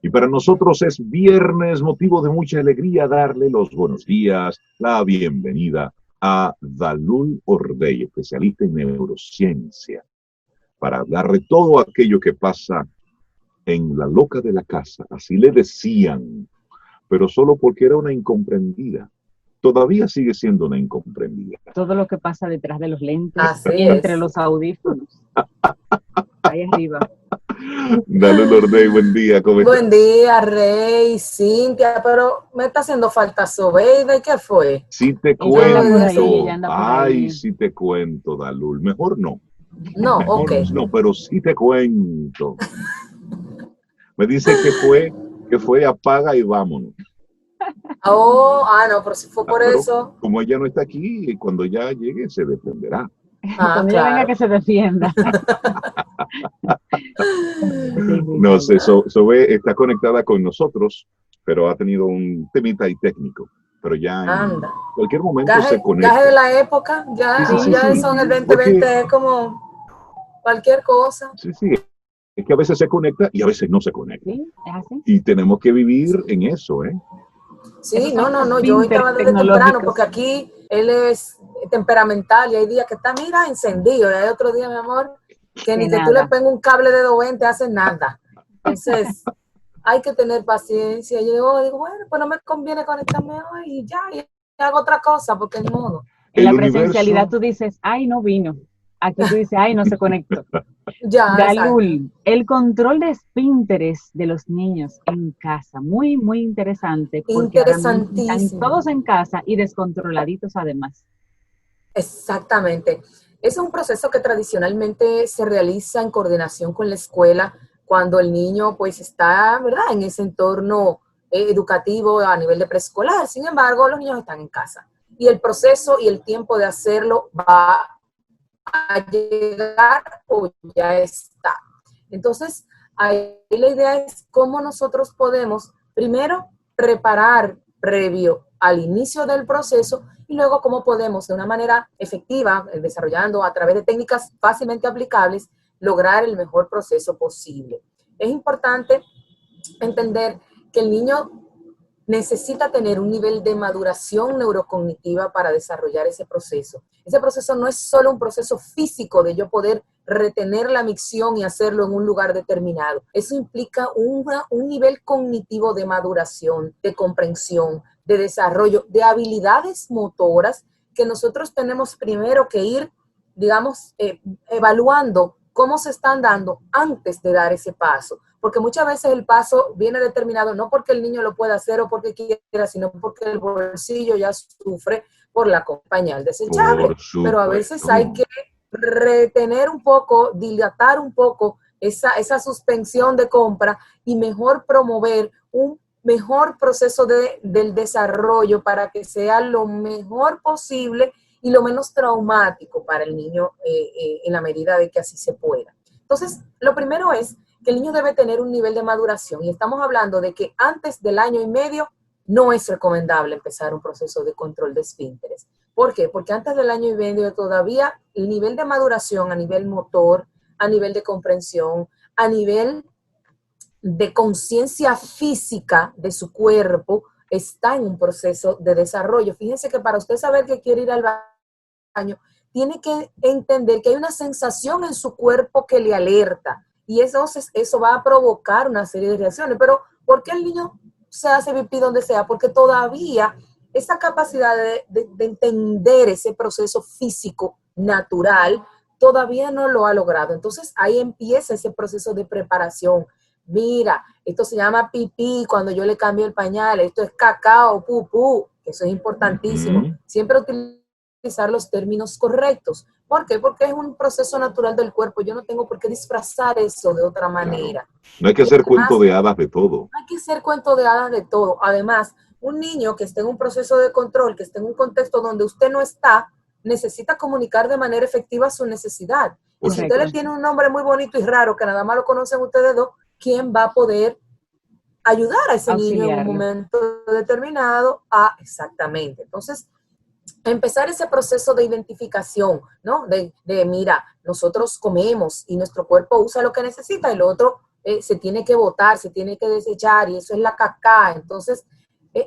Y para nosotros es viernes, motivo de mucha alegría darle los buenos días, la bienvenida a Dalul Ordey, especialista en neurociencia, para hablar de todo aquello que pasa en la loca de la casa. Así le decían, pero solo porque era una incomprendida. Todavía sigue siendo una incomprendida. Todo lo que pasa detrás de los lentes Así y entre es. los audífonos. Ahí arriba. Dalul Ordey, buen día, ¿cómo estás? Buen día, Rey, Cintia, pero me está haciendo falta Sobeida, ¿y qué fue? Sí te Ella anda por ahí, cuento. ella anda por Ay, ahí. sí te cuento, Dalul. Mejor no. No, Mejor ok. no, pero sí te cuento. Me dice que fue, apaga y vámonos. No, pero si fue por Pero eso. como ella no está aquí, cuando ya llegue se defenderá. Cuando ella venga Claro. que se defienda. No sé, Sobe está conectada con nosotros, pero ha tenido un temita ahí técnico. Pero ya en Anda. cualquier momento se Gaje de conecta. la época, Sí, sí, sí, ya sí. eso en el Porque, 2020 es como cualquier cosa. sí, sí, es que a veces se conecta y a veces no se conecta. Sí, es así. Y tenemos que vivir en eso, ¿eh? Sí, Esos son los no, yo esfínteres estaba desde temprano, tecnológicos. porque aquí él es temperamental y hay días que está, mira, encendido, y hay otro día, mi amor, que Que ni que tú le nada. pongas un cable de 220 hace nada. Entonces, hay que tener paciencia. Yo digo, bueno, pues no me conviene conectarme hoy y ya, y hago otra cosa, porque ni modo. En El la presencialidad universo, tú dices, ay, no vino. Aquí tú dices, ay, no se conectó. Ya, exacto. Dalul, el control de esfínteres de los niños en casa, muy, muy interesante, porque ahora mismo están Interesantísimo. todos en casa y descontroladitos además. Exactamente. Es un proceso que tradicionalmente se realiza en coordinación con la escuela cuando el niño pues está, ¿verdad?, en ese entorno educativo a nivel de preescolar. Sin embargo, los niños están en casa. Y el proceso y el tiempo de hacerlo va a llegar o ya está. Entonces, ahí la idea es cómo nosotros podemos primero preparar previo al inicio del proceso y luego cómo podemos de una manera efectiva, desarrollando a través de técnicas fácilmente aplicables, lograr el mejor proceso posible. Es importante entender que el niño necesita tener un nivel de maduración neurocognitiva para desarrollar ese proceso. Ese proceso no es solo un proceso físico de yo poder retener la micción y hacerlo en un lugar determinado. Eso implica un nivel cognitivo de maduración, de comprensión, de desarrollo, de habilidades motoras que nosotros tenemos primero que ir, digamos, evaluando cómo se están dando antes de dar ese paso. Porque muchas veces el paso viene determinado no porque el niño lo pueda hacer o porque quiera, sino porque el bolsillo ya sufre por la compañía del desechable. por Pero a veces supuesto. hay que retener un poco, dilatar un poco esa suspensión de compra y mejor promover un mejor proceso del desarrollo para que sea lo mejor posible y lo menos traumático para el niño en la medida de que así se pueda. Entonces, lo primero es que el niño debe tener un nivel de maduración y estamos hablando de que antes del año y medio no es recomendable empezar un proceso de control de esfínteres. ¿Por qué? Porque antes del año y medio todavía el nivel de maduración a nivel motor, a nivel de comprensión, a nivel de conciencia física de su cuerpo está en un proceso de desarrollo. Fíjense que para usted saber que quiere ir al baño, tiene que entender que hay una sensación en su cuerpo que le alerta y eso va a provocar una serie de reacciones. Pero ¿por qué el niño se hace pipí donde sea? Porque todavía esa capacidad de entender ese proceso físico natural todavía no lo ha logrado. Entonces ahí empieza ese proceso de preparación. Mira, esto se llama pipí cuando yo le cambio el pañal, esto es cacao, pupú, eso es importantísimo. Siempre utilizar los términos correctos. ¿Por qué? Porque es un proceso natural del cuerpo. Yo no tengo por qué disfrazar eso de otra manera. Claro. No hay que Y hacer además, cuento de hadas de todo. hay que hacer cuento de hadas de todo. Además, un niño que esté en un proceso de control, que esté en un contexto donde usted no está, necesita comunicar de manera efectiva su necesidad. Y si usted le Correcto. tiene un nombre muy bonito y raro, que nada más lo conocen ustedes dos, ¿quién va a poder ayudar a ese niño en un Auxiliarlo. momento determinado? Exactamente. Entonces, empezar ese proceso de identificación, ¿no? Mira, nosotros comemos y nuestro cuerpo usa lo que necesita y lo otro se tiene que botar, se tiene que desechar, y eso es la caca. Entonces,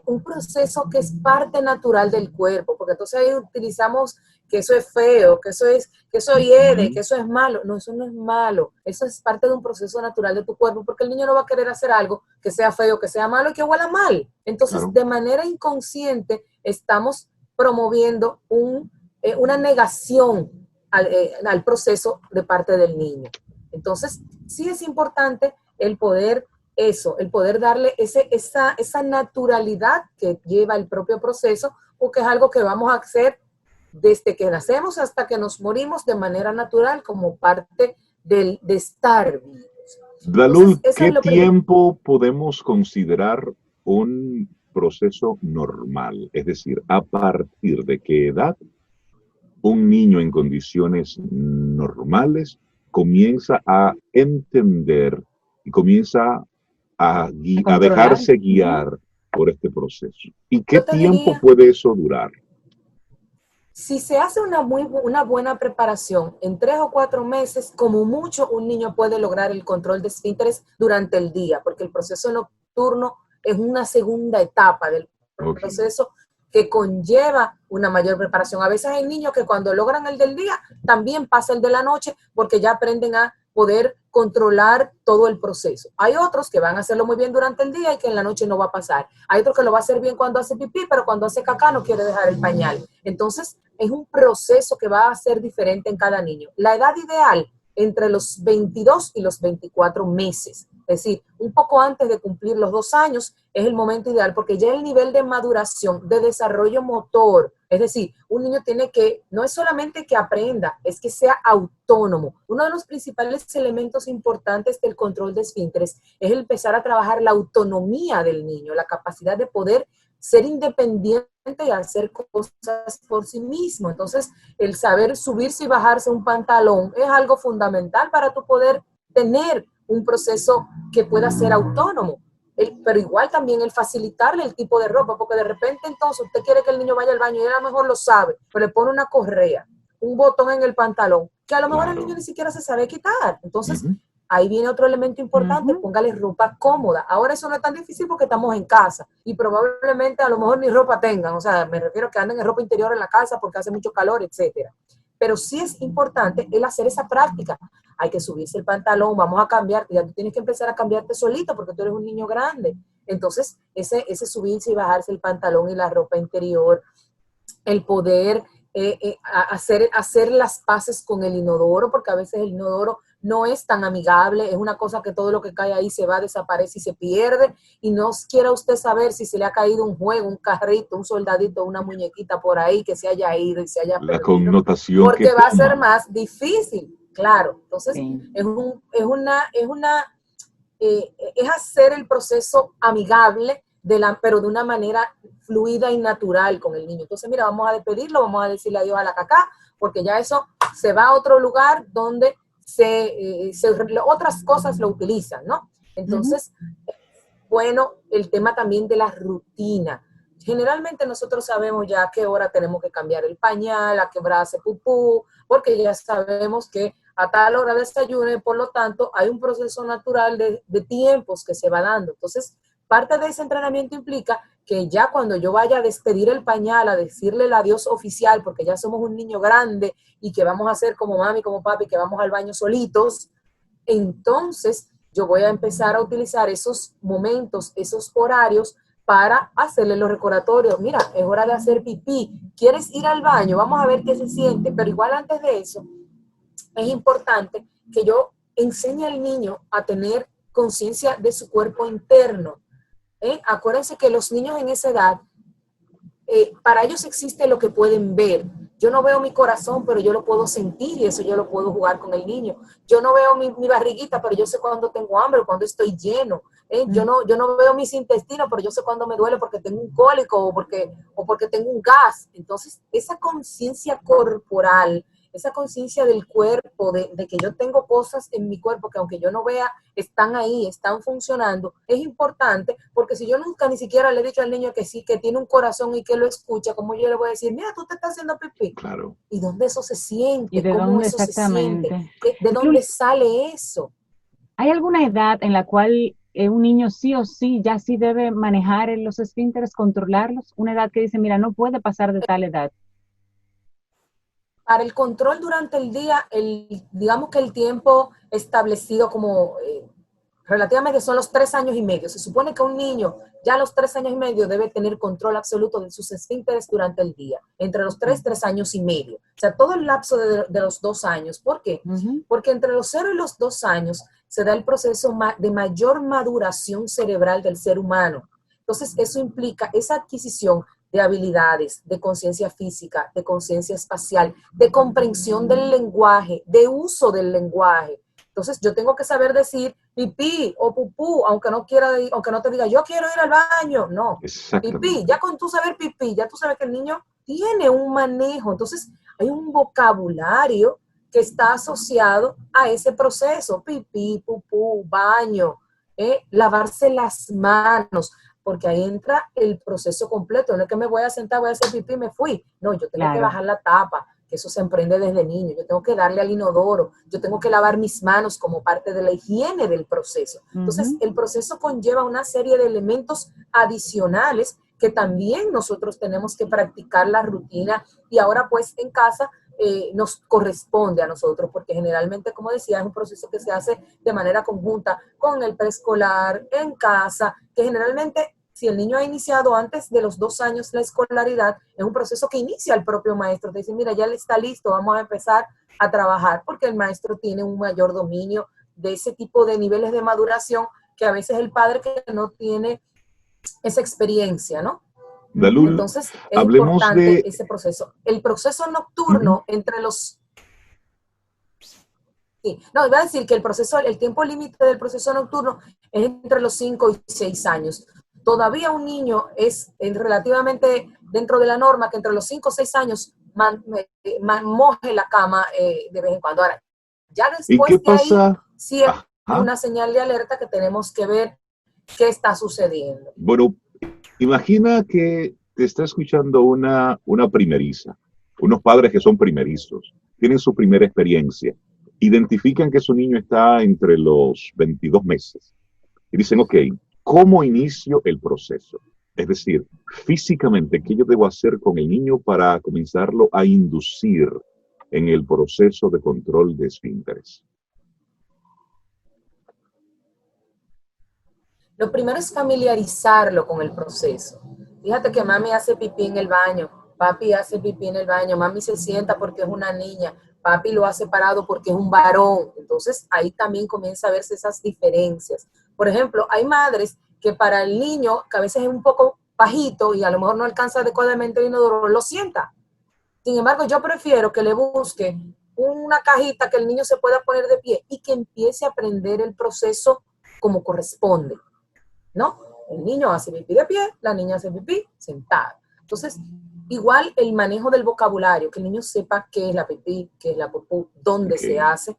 un proceso que es parte natural del cuerpo, porque entonces ahí utilizamos que eso es feo, que eso hiede, que eso es malo. No, eso no es malo. Eso es parte de un proceso natural de tu cuerpo, porque el niño no va a querer hacer algo que sea feo, que sea malo y que huela mal. Entonces, claro, de manera inconsciente estamos promoviendo una negación al proceso de parte del niño. Entonces, sí es importante el poder darle esa naturalidad que lleva el propio proceso, porque es algo que vamos a hacer desde que nacemos hasta que nos morimos de manera natural, como parte de estar vivos. Dalul, ¿qué tiempo podemos considerar un proceso normal? Es decir, ¿a partir de qué edad un niño en condiciones normales comienza a entender y comienza a dejarse guiar por este proceso? ¿Y qué tiempo puede eso durar? Si se hace una buena preparación, en 3 o 4 meses, como mucho, un niño puede lograr el control de esfínteres durante el día, porque el proceso nocturno es una segunda etapa del proceso que conlleva una mayor preparación. A veces hay niños que cuando logran el del día, también pasa el de la noche, porque ya aprenden a poder controlar todo el proceso. Hay otros que van a hacerlo muy bien durante el día y que en la noche no va a pasar. Hay otros que lo va a hacer bien cuando hace pipí, pero cuando hace caca no quiere dejar el pañal. Entonces, es un proceso que va a ser diferente en cada niño. La edad ideal, entre los 22 y los 24 meses. Es decir, un poco antes de cumplir los 2 años es el momento ideal, porque ya el nivel de maduración, de desarrollo motor, es decir, un niño tiene que, no es solamente que aprenda, es que sea autónomo. Uno de los principales elementos importantes del control de esfínteres es el empezar a trabajar la autonomía del niño, la capacidad de poder ser independiente y hacer cosas por sí mismo. Entonces, el saber subirse y bajarse un pantalón es algo fundamental para tu poder tener un proceso que pueda ser autónomo. Pero igual también el facilitarle el tipo de ropa, porque de repente entonces usted quiere que el niño vaya al baño y él a lo mejor lo sabe, pero le pone una correa, un botón en el pantalón, que a lo mejor el niño ni siquiera se sabe quitar. Entonces, ahí viene otro elemento importante, póngale ropa cómoda. Ahora eso no es tan difícil porque estamos en casa y probablemente a lo mejor ni ropa tengan, o sea, me refiero a que anden en ropa interior en la casa porque hace mucho calor, etcétera. Pero sí es importante el hacer esa práctica. Hay que subirse el pantalón, vamos a cambiarte, ya tú tienes que empezar a cambiarte solito porque tú eres un niño grande. Entonces, ese subirse y bajarse el pantalón y la ropa interior, el poder hacer las paces con el inodoro, porque a veces el inodoro no es tan amigable, es una cosa que todo lo que cae ahí se va, desaparece y se pierde, y no quiera usted saber si se le ha caído un juego, un carrito, un soldadito, una muñequita por ahí que se haya ido y se haya perdido. La connotación porque va a ser más difícil, claro. Entonces, es hacer el proceso amigable, pero de una manera fluida y natural con el niño. Entonces, mira, vamos a despedirlo, vamos a decirle adiós a la cacá, porque ya eso se va a otro lugar donde otras cosas lo utilizan, ¿no? Entonces, bueno, el tema también de la rutina. Generalmente nosotros sabemos ya a qué hora tenemos que cambiar el pañal, a qué hora hace pupú, porque ya sabemos que a tal hora desayuna y por lo tanto hay un proceso natural de tiempos que se va dando. Entonces, parte de ese entrenamiento implica que ya cuando yo vaya a despedir el pañal, a decirle el adiós oficial, porque ya somos un niño grande y que vamos a hacer como mami, como papi, que vamos al baño solitos, entonces yo voy a empezar a utilizar esos momentos, esos horarios para hacerle los recordatorios. Mira, es hora de hacer pipí. ¿Quieres ir al baño? Vamos a ver qué se siente. Pero igual antes de eso, es importante que yo enseñe al niño a tener conciencia de su cuerpo interno. Acuérdense que los niños en esa edad, para ellos existe lo que pueden ver. Yo no veo mi corazón, pero yo lo puedo sentir y eso yo lo puedo jugar con el niño. Yo no veo mi barriguita, pero yo sé cuando tengo hambre o cuando estoy lleno. Yo no veo mis intestinos, pero yo sé cuando me duele porque tengo un cólico o porque tengo un gas. Entonces, esa conciencia corporal, esa conciencia del cuerpo, de que yo tengo cosas en mi cuerpo que aunque yo no vea, están ahí, están funcionando, es importante, porque si yo nunca ni siquiera le he dicho al niño que sí, que tiene un corazón y que lo escucha, como yo le voy a decir, mira, tú te estás haciendo pipí. Claro. ¿Y dónde eso se siente? ¿Y de ¿Cómo dónde eso exactamente? se siente? ¿De dónde sale eso? ¿Hay alguna edad en la cual un niño sí o sí ya sí debe manejar los esfínteres, controlarlos? Una edad que dice, mira, no puede pasar de tal edad. Para el control durante el día, digamos que el tiempo establecido como relativamente son los 3 años y medio. Se supone que un niño ya a los 3 años y medio debe tener control absoluto de sus esfínteres durante el día, entre los 3 años y medio. O sea, todo el lapso de los 2 años. ¿Por qué? Porque entre los 0 y los 2 años se da el proceso de mayor maduración cerebral del ser humano. Entonces, eso implica esa adquisición de habilidades, de conciencia física, de conciencia espacial, de comprensión del lenguaje, de uso del lenguaje. Entonces, yo tengo que saber decir pipí o pupú, aunque no te diga, yo quiero ir al baño. No, pipí, ya con tú saber pipí, ya tú sabes que el niño tiene un manejo. Entonces, hay un vocabulario que está asociado a ese proceso, pipí, pupú, baño, lavarse las manos, porque ahí entra el proceso completo. No es que me voy a sentar, voy a hacer pipí y me fui. No, yo tengo que bajar la tapa, que eso se emprende desde niño. Yo tengo que darle al inodoro, yo tengo que lavar mis manos como parte de la higiene del proceso. Entonces, el proceso conlleva una serie de elementos adicionales que también nosotros tenemos que practicar la rutina, y ahora pues en casa nos corresponde a nosotros, porque generalmente, como decía, es un proceso que se hace de manera conjunta con el preescolar, en casa, que generalmente, si el niño ha iniciado antes de los 2 años la escolaridad, es un proceso que inicia el propio maestro. Te dice, mira, ya él está listo, vamos a empezar a trabajar, porque el maestro tiene un mayor dominio de ese tipo de niveles de maduración que a veces el padre que no tiene esa experiencia, ¿no? Dalul, entonces es importante ese proceso. El proceso nocturno entre los... Sí, no, iba a decir que el tiempo límite del proceso nocturno es entre los 5 y 6 años. Todavía un niño es relativamente dentro de la norma que entre los 5 o 6 años moje la cama de vez en cuando. Ahora, ya después de ahí, sí es una señal de alerta que tenemos que ver qué está sucediendo. Bueno, imagina que te está escuchando una primeriza, unos padres que son primerizos, tienen su primera experiencia, identifican que su niño está entre los 22 meses y dicen, ok, ¿cómo inicio el proceso? Es decir, físicamente, ¿qué yo debo hacer con el niño para comenzarlo a inducir en el proceso de control de esfínteres? Lo primero es familiarizarlo con el proceso. Fíjate que mami hace pipí en el baño, papi hace pipí en el baño, mami se sienta porque es una niña, papi lo ha separado porque es un varón. Entonces ahí también comienza a verse esas diferencias. Por ejemplo, hay madres que para el niño, que a veces es un poco bajito y a lo mejor no alcanza adecuadamente el inodoro, lo sienta. Sin embargo, yo prefiero que le busque una cajita que el niño se pueda poner de pie y que empiece a aprender el proceso como corresponde, ¿no? El niño hace pipí de pie, la niña hace pipí sentada. Entonces, igual el manejo del vocabulario, que el niño sepa qué es la pipí, qué es la popó, dónde se hace,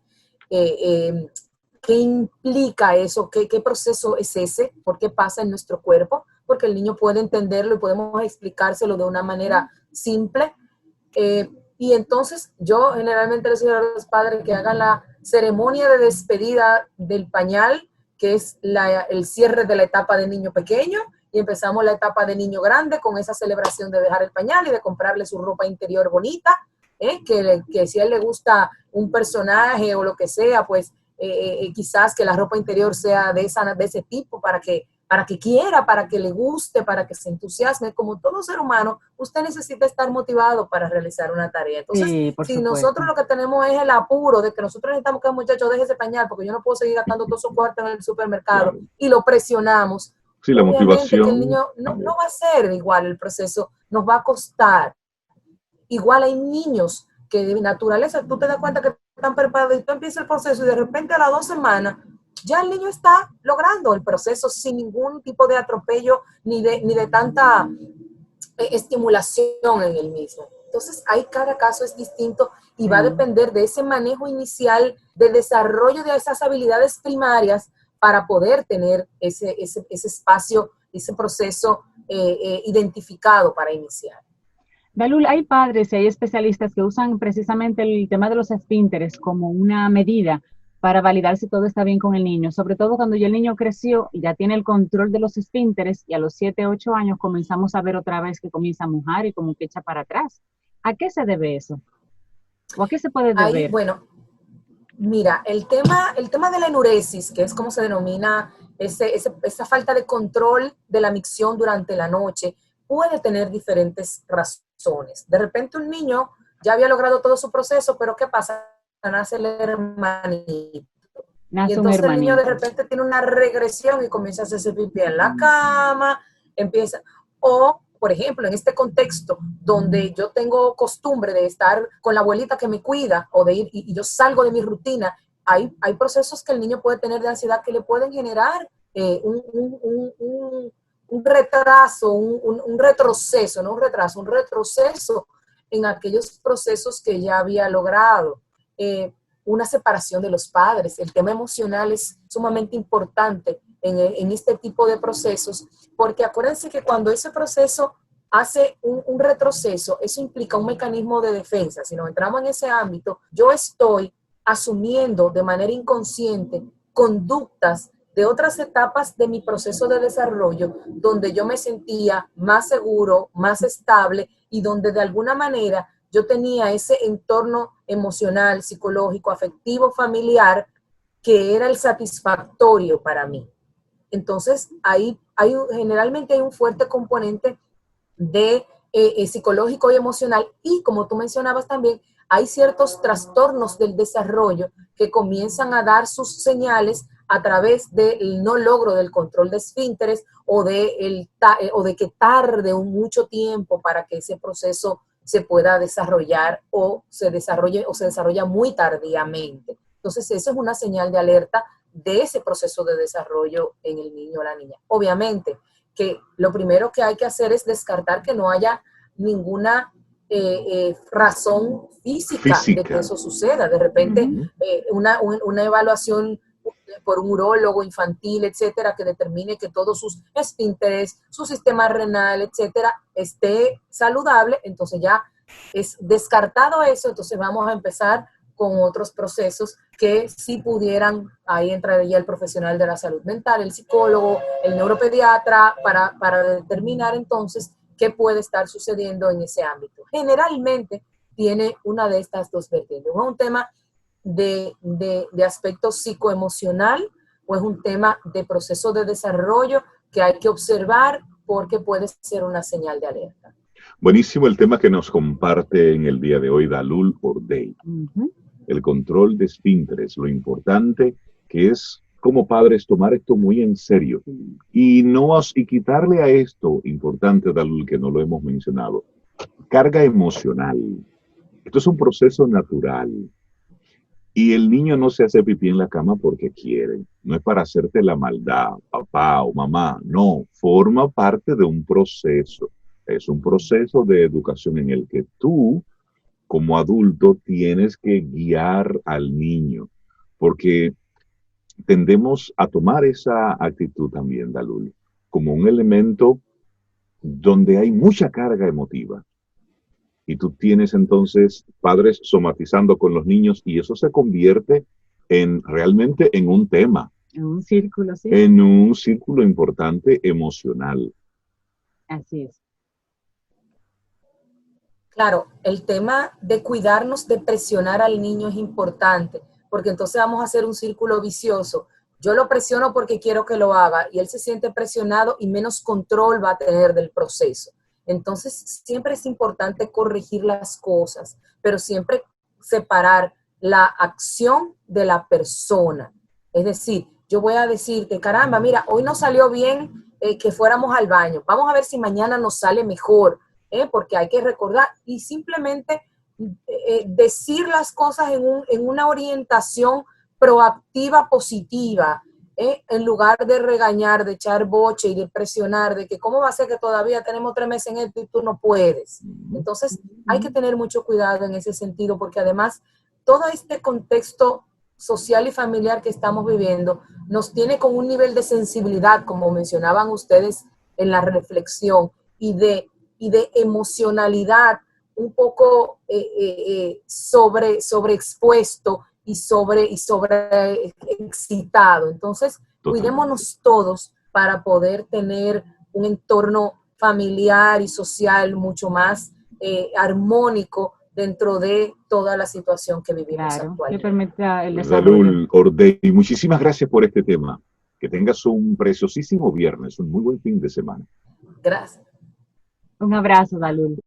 qué implica eso, qué proceso es ese, por qué pasa en nuestro cuerpo, porque el niño puede entenderlo y podemos explicárselo de una manera simple. Y entonces yo generalmente les digo a los padres que hagan la ceremonia de despedida del pañal, que es el cierre de la etapa de niño pequeño, y empezamos la etapa de niño grande con esa celebración de dejar el pañal y de comprarle su ropa interior bonita, que si a él le gusta un personaje o lo que sea, pues quizás que la ropa interior sea de ese tipo para que quiera, para que le guste, para que se entusiasme. Como todo ser humano, usted necesita estar motivado para realizar una tarea. Entonces, sí, si nosotros lo que tenemos es el apuro de que nosotros necesitamos que el muchacho deje ese pañal porque yo no puedo seguir gastando todos esos cuartos en el supermercado, claro, y lo presionamos, sí, la motivación, que el niño no va a ser igual el proceso, nos va a costar. Igual hay niños que de naturaleza, tú te das cuenta que están preparados y tú empiezas el proceso y de repente a las 2 semanas ya el niño está logrando el proceso sin ningún tipo de atropello ni de tanta estimulación en el mismo. Entonces, ahí cada caso es distinto y va a depender de ese manejo inicial, del desarrollo de esas habilidades primarias para poder tener ese espacio, ese proceso identificado para iniciar. Dalul, hay padres y hay especialistas que usan precisamente el tema de los esfínteres como una medida para validar si todo está bien con el niño, sobre todo cuando ya el niño creció y ya tiene el control de los esfínteres y a los 7, 8 años comenzamos a ver otra vez que comienza a mojar y como que echa para atrás. ¿A qué se debe eso? ¿O a qué se puede Ahí, deber? bueno, mira, el tema de la enuresis, que es como se denomina esa falta de control de la micción durante la noche, puede tener diferentes razones. De repente un niño ya había logrado todo su proceso, pero ¿qué pasa? Nace el hermanito. Y Nace un entonces el niño de hermanito. repente tiene una regresión y comienza a hacerse pipí en la cama, empieza, o por ejemplo, en este contexto donde yo tengo costumbre de estar con la abuelita que me cuida o de ir y yo salgo de mi rutina, hay procesos que el niño puede tener de ansiedad que le pueden generar un retraso, un retroceso, no un retraso, un retroceso en aquellos procesos que ya había logrado. Una separación de los padres. El tema emocional es sumamente importante en este tipo de procesos, porque acuérdense que cuando ese proceso hace un retroceso, eso implica un mecanismo de defensa. Si nos entramos en ese ámbito, yo estoy asumiendo de manera inconsciente conductas de otras etapas de mi proceso de desarrollo, donde yo me sentía más seguro, más estable y donde de alguna manera yo tenía ese entorno emocional, psicológico, afectivo, familiar, que era el satisfactorio para mí. Entonces, generalmente hay un fuerte componente de psicológico y emocional y, como tú mencionabas también, hay ciertos trastornos del desarrollo que comienzan a dar sus señales a través del no logro del control de esfínteres o de que tarde mucho tiempo para que ese proceso se pueda desarrollar o se desarrolla muy tardíamente. Entonces, eso es una señal de alerta de ese proceso de desarrollo en el niño o la niña. Obviamente, que lo primero que hay que hacer es descartar que no haya ninguna razón física de que eso suceda. De repente, una evaluación por un urólogo infantil, etcétera, que determine que todos sus esfínteres, su sistema renal, etcétera, esté saludable, entonces ya es descartado eso, entonces vamos a empezar con otros procesos que sí pudieran, ahí entraría el profesional de la salud mental, el psicólogo, el neuropediatra, para determinar entonces qué puede estar sucediendo en ese ámbito. Generalmente tiene una de estas dos vertientes. ¿Es un tema de aspecto psicoemocional o es un tema de proceso de desarrollo que hay que observar porque puede ser una señal de alerta? Buenísimo el tema que nos comparte en el día de hoy Dalul Ordey. El control de esfínteres, lo importante que es como padres tomar esto muy en serio y quitarle a esto, importante Dalul, que no lo hemos mencionado, carga emocional. Esto es un proceso natural. Y el niño no se hace pipí en la cama porque quiere. No es para hacerte la maldad, papá o mamá. No, forma parte de un proceso. Es un proceso de educación en el que tú, como adulto, tienes que guiar al niño. Porque tendemos a tomar esa actitud también, Dalul, como un elemento donde hay mucha carga emotiva. Y tú tienes entonces padres somatizando con los niños y eso se convierte realmente en un tema. En un círculo, sí. En un círculo importante emocional. Así es. Claro, el tema de cuidarnos de presionar al niño es importante, porque entonces vamos a hacer un círculo vicioso. Yo lo presiono porque quiero que lo haga y él se siente presionado y menos control va a tener del proceso. Entonces, siempre es importante corregir las cosas, pero siempre separar la acción de la persona. Es decir, yo voy a decirte, caramba, mira, hoy no salió bien que fuéramos al baño. Vamos a ver si mañana nos sale mejor, porque hay que recordar y simplemente decir las cosas en una orientación proactiva, positiva, en lugar de regañar, de echar boche y de presionar, de que cómo va a ser que todavía tenemos 3 meses en esto y tú no puedes. Entonces, hay que tener mucho cuidado en ese sentido, porque además todo este contexto social y familiar que estamos viviendo nos tiene con un nivel de sensibilidad, como mencionaban ustedes en la reflexión, y de emocionalidad un poco sobreexpuesto sobre excitado. Entonces, Totalmente. cuidémonos todos para poder tener un entorno familiar y social mucho más armónico dentro de toda la situación que vivimos Claro, que actualmente. permita el desarrollo. Dalul Ordey, muchísimas gracias por este tema. Que tengas un preciosísimo viernes, un muy buen fin de semana. Gracias. Un abrazo, Dalul.